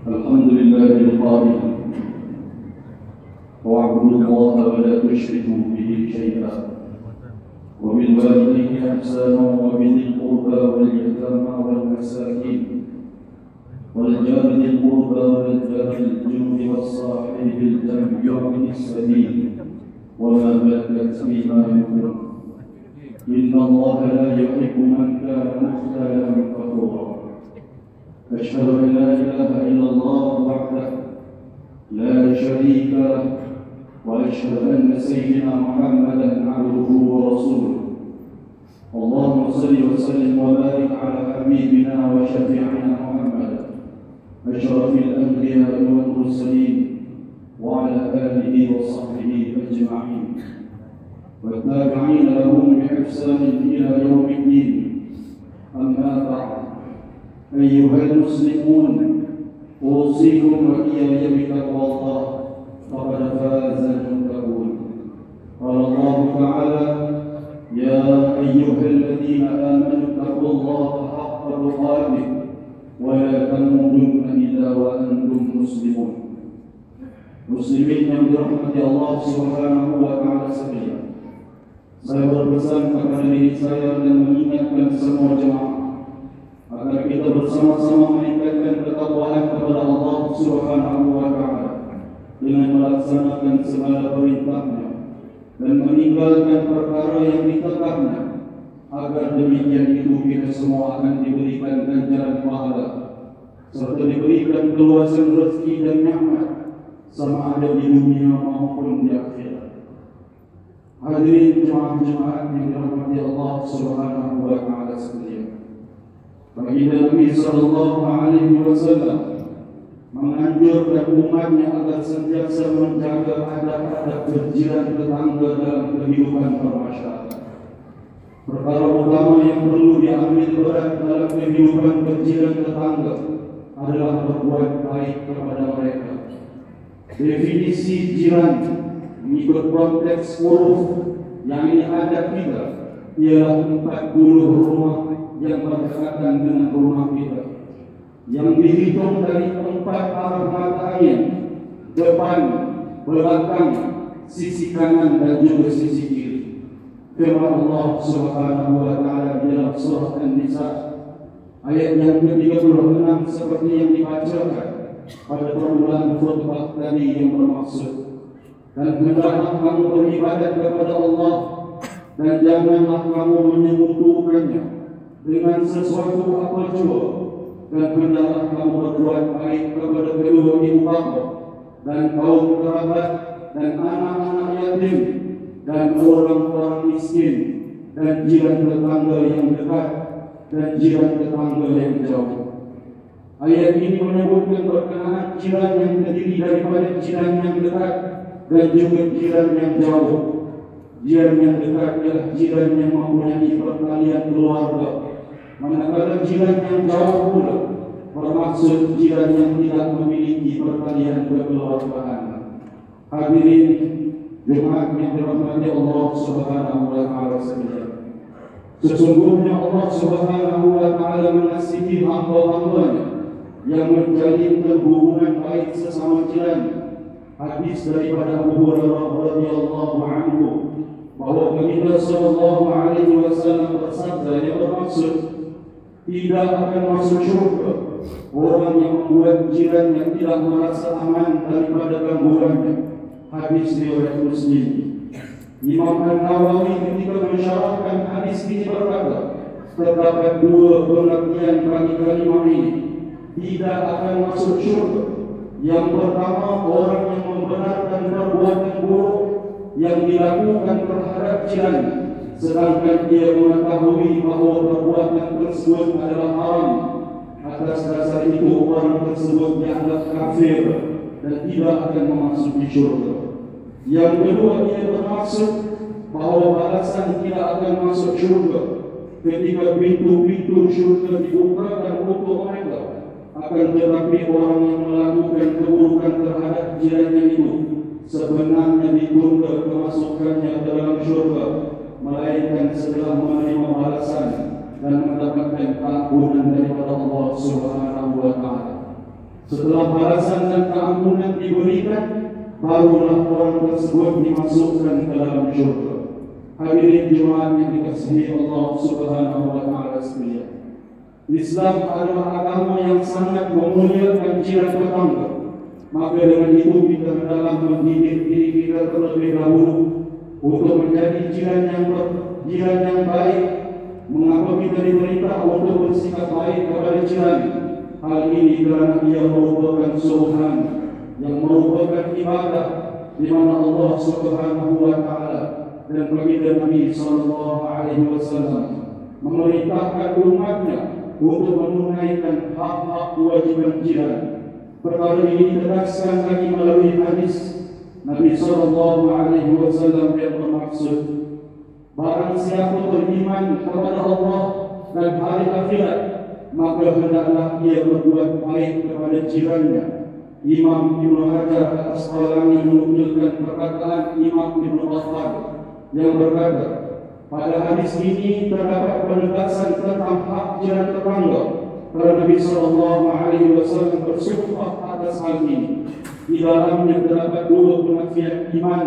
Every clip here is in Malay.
Alhamdulillah al-Qadil wa'budu Allah wa la tushriku bihi syai'an wa bil walidayni ihsanan wa bil qurba wal yatama wal masakin wal jari dhil qurba wal jari al-junubi was sahibi bil janbi wa ibnis sabil wa ma malakat aymanukum inna Allah la yuhibbu man kana mukhtalan fakhura. أشهد أن لا إله إلا الله وحده لا شريك له وأشهد أن سيدنا محمدا عبده ورسوله. اللهم صل وسلم وبارك على حبيبنا وشفيعنا محمد أشرف الأنبياء والمرسلين وعلى آله وصحبه أجمعين والتابعين لهم بإحسان إلى يوم الدين. أما بعد، أيها المسلمون، أوصيكم وإياي بتقوى الله فقد فاز المتقون. قال الله تعالى: يا أيها الذين آمنوا اتقوا الله حق تقاته ولا تموتن إلا وأنتم مسلمون. Muslimin yang dirahmati Allah Subhanahu wa Ta'ala sekalian, saya berpesan kepada diri saya dan mengingatkan semua jemaah agar kita bersama-sama meningkatkan ketakwaan kepada Allah Subhanahu wa Ta'ala dengan melaksanakan segala perintahnya dan meninggalkan perkara yang ditegaknya, agar demikian itu kita semua akan diberikan ganjaran pahala serta diberikan keluasan rezeki dan nikmat sama ada di dunia maupun di akhirat. Hadirin jemaah-jemaah yang dirahmati Allah Subhanahu wa Ta'ala sekalian, baginda Nabi sallallahu alaihi wasallam menganjurkan umatnya agar sentiasa menjaga adab-adab berjiran tetangga dalam kehidupan bermasyarakat. Perkara utama yang perlu diambil berat dalam kehidupan berjiran tetangga adalah berbuat baik kepada mereka. Definisi jiran mengikut konteks huruf yang ini adab kita ialah 40 rumah yang berdekatan dengan rumah kita, yang dihitung dari 4 arah mata angin, depan, belakang, sisi kanan dan juga sisi kiri. Firman Allah Subhanahu wa Ta'ala dalam surah An-Nisa ayat yang ke-36 seperti yang dibacakan pada permulaan khutbah tadi yang bermaksud, dan hendaklah kamu beribadat kepada Allah dan janganlah kamu menyekutukannya dengan sesuatu apa jua, dan hendaklah kamu berbuat baik kepada kedua ibu bapa dan kaum kerabat dan anak-anak yatim dan orang-orang miskin dan jiran tetangga yang dekat dan jiran tetangga yang jauh. Ayat ini menyebutkan berkenaan jiran yang terdiri daripada jiran yang dekat dan juga jiran yang jauh. Jiran yang dekat ialah jiran yang mempunyai pertalian keluarga, manakala jiran yang jauh pula bermaksud jiran yang tidak memiliki pertalian kekeluargaan. Hadirin jemaat yang dirahmati Allah Subhanahu wa Ta'ala sekalian, sesungguhnya Allah Subhanahu wa Ta'ala mengasihi hamba-hambanya yang menjalin hubungan baik sesama jiran. Hadis daripada Abu Hurairah radhiyallahu anhu bahwa Nabi sallallahu alaihi wasallam bersabda yang bermaksud tidak akan masuk syurga orang yang membuat jiran yang tidak merasa aman daripada gangguannya. Hadis riwayat Muslim. Imam An-Nawawi ketika mensyarahkan hadis ini berkata, terdapat 2 pengertian bagi kalimat ini. Tidak akan masuk syurga. Yang pertama, orang yang membenarkan perbuatan buruk yang dilakukan terhadap jiran, sedangkan dia mengetahui bahawa perbuatan tersebut adalah haram. Atas dasar itu orang tersebut dianggap kafir dan tidak akan memasuki syurga. Yang kedua, ia bermaksud bahawa balasan tidak akan masuk syurga ketika pintu-pintu syurga dibukakan untuk mereka. Akan tetapi orang yang melakukan keburukan terhadap jirannya itu sebenarnya ditunda ke memasukkannya ke dalam syurga, melainkan setelah menerima balasan dan mendapatkan keampunan daripada Allah Subhanahu wa Ta'ala. Setelah balasan dan keampunan diberikan, barulah orang tersebut dimasukkan ke dalam syurga. Hadirin jemaat yang dikasihi Allah Subhanahu wa Ta'ala sekalian, Islam adalah agama yang sangat memuliakan jiran tetangga. Maka dengan itu kita hendaklah mendidik diri kita terlebih dahulu untuk menjadi jiran yang baik. Mengapa kita diperintah untuk bersikap baik kepada jiran? Hal ini kerana ia merupakan suruhan yang merupakan ibadah di mana Allah Subhanahu wa Ta'ala dan baginda Nabi sallallahu alaihi wasallam memerintahkan umatnya untuk menunaikan hak-hak kewajiban jiran. Perkara ini ditegaskan lagi melalui hadis Nabi sallallahu alaihi wasallam yang bermaksud, barang siapa beriman kepada Allah dan hari akhirat, maka hendaklah ia berbuat baik kepada jirannya. Imam Ibnu Hajar Al-Asqalani menunjukkan perkataan Imam Ibnu Battal yang berkata, pada hadis ini terdapat penegasan tentang hak jiran tetangga. Karena Nabi sallallahu alaihi wasallam bersumpah atas hal ini. Di dalamnya terdapat dua penafian iman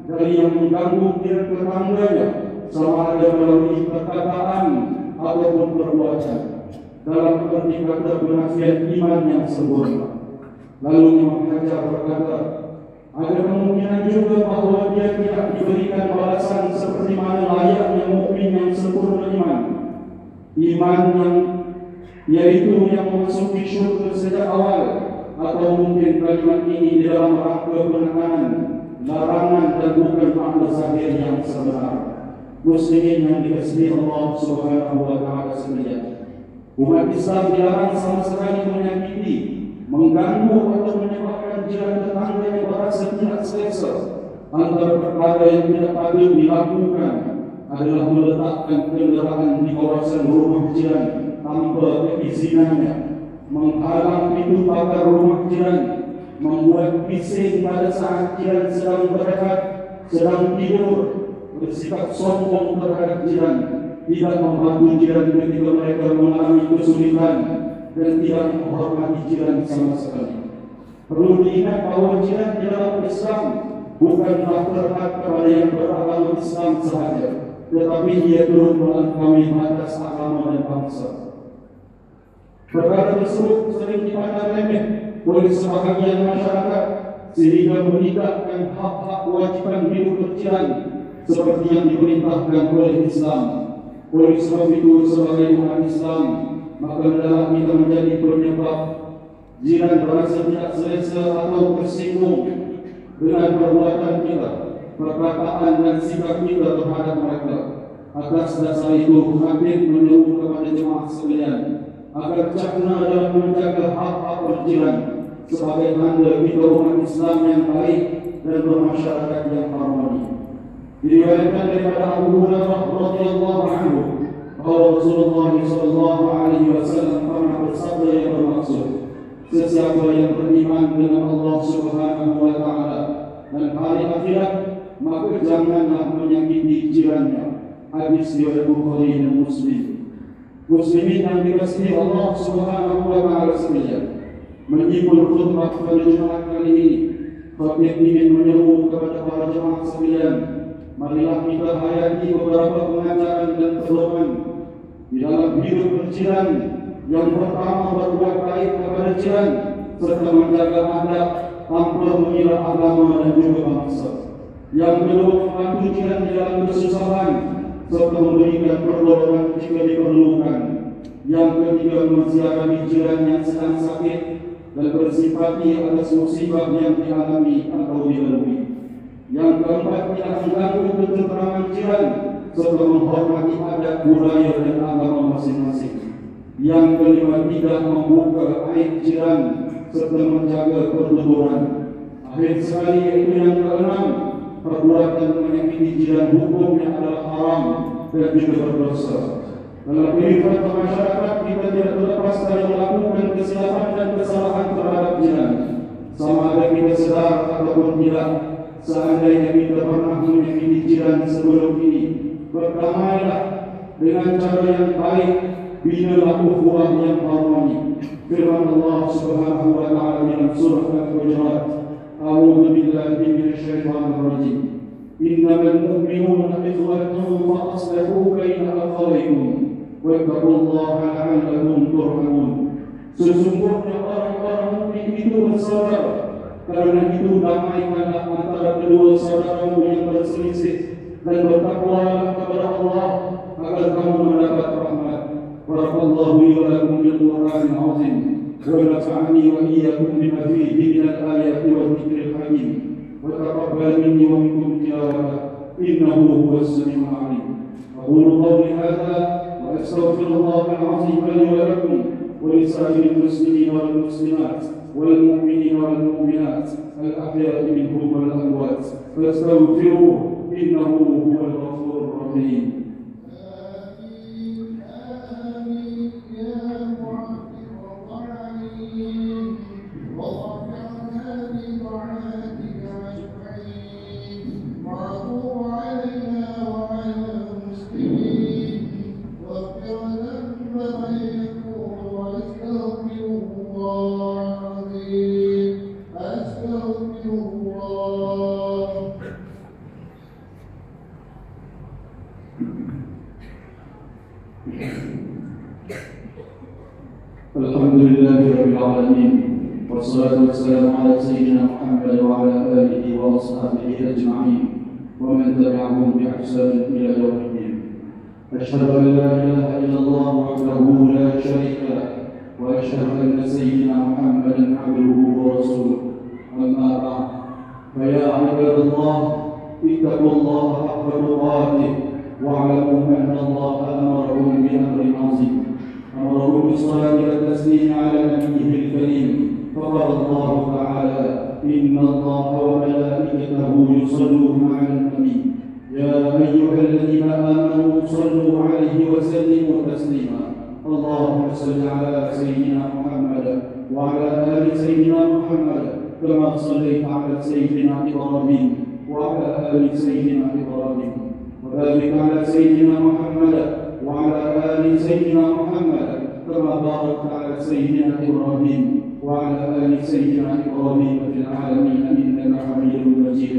dari yang mengganggu jiran tetangganya, sama ada melalui perkataan ataupun perbuatan, dalam arti kata penafian iman yang sempurna. Lalu Imam Hajar berkata, ada kemungkinan juga bahawa dia tidak diberikan balasan seperti mana layaknya mukmin yang sempurna iman yang yaitu yang memasuki syurga sejak awal. Atau mungkin kalimat ini di dalam rangka penekanan, larangan dan bukan makna zahir yang sebenar. Muslimin yang dikasihi Allah Subhanahu wa Ta'ala sekalian, umat Islam dilarang sama sekali menyakiti, mengganggu atau menyebabkan jiran tetangga yang berasa tidak selesa. Antara perkara yang tidak patut dilakukan adalah meletakkan kenderaan di kawasan rumah jiran tanpa izinannya, menghalang pintu pagar rumah jiran, membuat bising pada saat jiran sedang berehat, sedang tidur, bersikap sombong terhadap jiran, tidak membantu jiran ketika mereka mengalami kesulitan, dan tidak menghormati jiran sama sekali. Perlu diingat bahawa jiran di dalam Islam bukanlah terhad kepada yang beragama Islam sahaja, tetapi ia turut melampaui batas agama dan bangsa. Perkara tersebut sering dipandang remeh oleh sebahagian masyarakat sehingga meninggalkan hak-hak kewajiban hidup berjiran seperti yang diperintahkan oleh Islam. Oleh sebab itu, sebagai umat Islam, maka hendaklah kita menjadi penyebab jiran berasa tidak selesa atau tersinggung dengan perbuatan kita, perkataan dan sikap kita terhadap mereka. Atas dasar itu, Habib menyeru kepada jemaah sekalian agar cakna dalam menjaga hak-hak berjiran sebagai tanda kita umat Islam yang baik dan bermasyarakat yang harmoni. Diriwayatkan daripada Abu Hurairah radhiyallahu anhu bahwa Rasulullah sallallahu alaihi wasallam pernah bersabda yang bermaksud, sesiapa yang beriman dengan Allah Subhanahu wa Ta'ala dan hari akhirat, maka janganlah menyakiti jirannya. Hadis riwayat Bukhari dan Muslim. Muslimin yang dikasihi Allah Subhanahu wa Ta'ala sekalian, menyibul khutbah pada Jumat kali ini, Khatib ingin menyeru kepada para jemaah sekalian, marilah kita hayati beberapa pengajaran dan pedoman di dalam hidup berjiran. Yang pertama, berbuat baik kepada jiran serta menjaga adab tanpa mengira agama dan juga bangsa. Yang kedua, membantu jiran di dalam kesusahan serta memberikan pertolongan jika diperlukan. Yang ketiga, menziarahi jiran yang sedang sakit dan bersimpati atas musibah yang dialami atau dilalui. Yang keempat, tidak mengganggu ketentraman jiran serta menghormati adat budaya dan agama masing-masing. Yang kelima, tidak membuka aib jiran serta menjaga pertuturan. Akhir sekali, yaitu yang keenam, perbuatan menyakiti jiran hukumnya adalah haram dan juga berdosa. Dalam kehidupan masyarakat, kita tidak terlepas dari melakukan kesilapan dan kesalahan terhadap jiran, sama ada kita sedar ataupun tidak. Seandainya kita pernah menyakiti kejadian sebelum ini. Berdamailah dengan cara yang baik, binalah ukhuwah yang harmoni. Firman Allah Subhanahu wa taala dalam surah Al-Hujurat, A'udzu billahi minasyaitonir rajim. Innamal mu'minuna ikhwatun fa aslihu baina akhawaykum wattaqullaha la'allakum turhamun. Sesungguhnya orang-orang mukmin itu bersaudara, karena itu damaikanlah antara kedua saudaramu yang berselisih, dan bertakwalah kepada Allah agar kamu mendapat rahmat. Barakallahu li wa lakum bil Qur'anil azim wa nafa'ani wa iyyakum bima fihi min al-ayati wa dhikril hakim wa taqabbal minni wa minkum tilawatahu innahu huwas samiul 'alim. Aqulu qawli hadha wa astaghfirullahal azim li wa lakum wa li sa'iril muslimin wal muslimat wal mu'minin wal mu'minat al-ahya'i minhum wal amwat fastaghfiruhu innahu huwal ghafurur rahim. Alhamdulillahi rabbil alamin, wassalatu wassalamu ala sayyidina Muhammad wa ala alihi wa ashabihi ajma'in wa man tabi'ahum bi ihsan ila yaumiddin. Asyhadu an la ilaha illallah wahdahu la syarika lah wa asyhadu anna sayyidina Muhammadan 'abduhu wa rasuluh. Amma ba'd, fa ya 'ibadallah ittaqullaha haqqa tuqatih wa'lamu anna Allah amarakum bi amrin 'azim. أمره بالصلاة والتسليم على نبيه الكريم، فقال الله تعالى: إن الله وملائكته يصلون على النبي يا أيها الذين آمنوا صلوا عليه وسلموا تسليما. اللهم صل على سيدنا محمد وعلى آل سيدنا محمد كما صليت على سيدنا إبراهيم وعلى آل سيدنا إبراهيم، وبارك على سيدنا محمد وعلى آل سيدنا محمد كما باركت على سيدنا إبراهيم وعلى آل سيدنا إبراهيم في العالمين إنك حميد مجيد.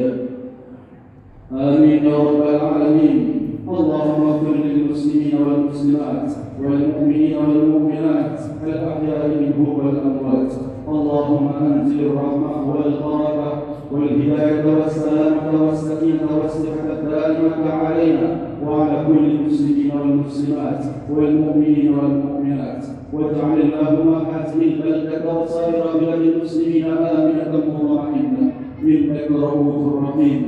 آمين يا رب العالمين. اللهم اغفر للمسلمين والمسلمات والمؤمنين والمؤمنات الأحياء منهم والأموات. اللهم أنزل الرحمة والبركة والهداية والسلامة والسكينة والصحة الدائمة علينا وعلى كل المسلمين والمسلمات والمؤمنين والمؤمنات، واجعل اللهم هذه البلدة وسائر بلاد المسلمين آمنة مطمئنة إنك رؤوف رحيم.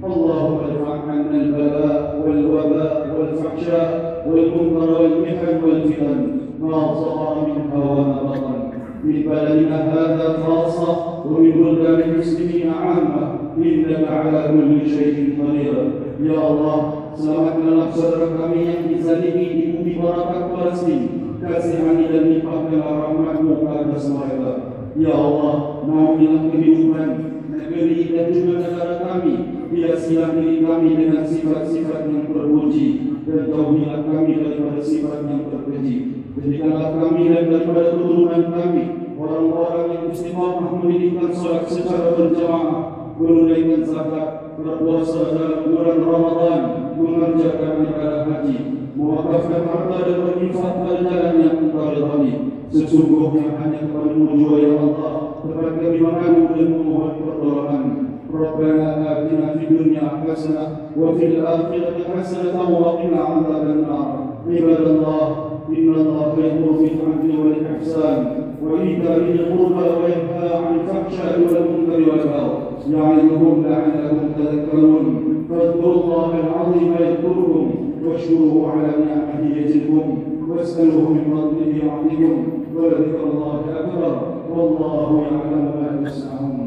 اللهم ارفع عنا البلاء والوباء والفحشاء والمنكر والمحن والفتن ما ظهر منها وما بطن، من بلدنا هذا خاصة ومن بلدان المسلمين عامة، إنك على كل شيء قدير. Ya Allah, selamatkanlah saudara kami yang dizalimi di bumi Barat Palestin. Kasihani dan limpahkanlah rahmat-Mu atas mereka. Ya Allah, naungilah kehidupan negeri dan juga negara kami. Hiasilah diri kami dengan sifat-sifat yang terpuji dan jauhilah kami daripada sifat yang terkeji. Jadikanlah kami dan daripada keturunan kami orang-orang yang istiqamah mendirikan salat secara berjamaah, menunaikan zakat, berpuasa dalam bulan Ramadan, mengerjakan ibadah haji, mewakafkan harta dan berinfak pada jalan yang Engkau ridhai. Sesungguhnya hanya kepada-Mu jua ya Allah tempat kami mengadu dan memohon pertolongan. Rabbana atina fid dunya hasanah wa fil akhirati hasanah wa qina adzaban nar. Ibadallah, inna Allaha ya'muru bil 'adli wal ihsan wa ita'i dzil qurba wa yanha 'anil fahsya'i wal munkari wal baghi يعظكم لعلكم تذكرون. فاذكروا الله العظيم يذكركم واشكروه على نعمه يزدكم واسألوه من فضله يعطيكم ولذكر الله أكبر والله يعلم ما تصنعون.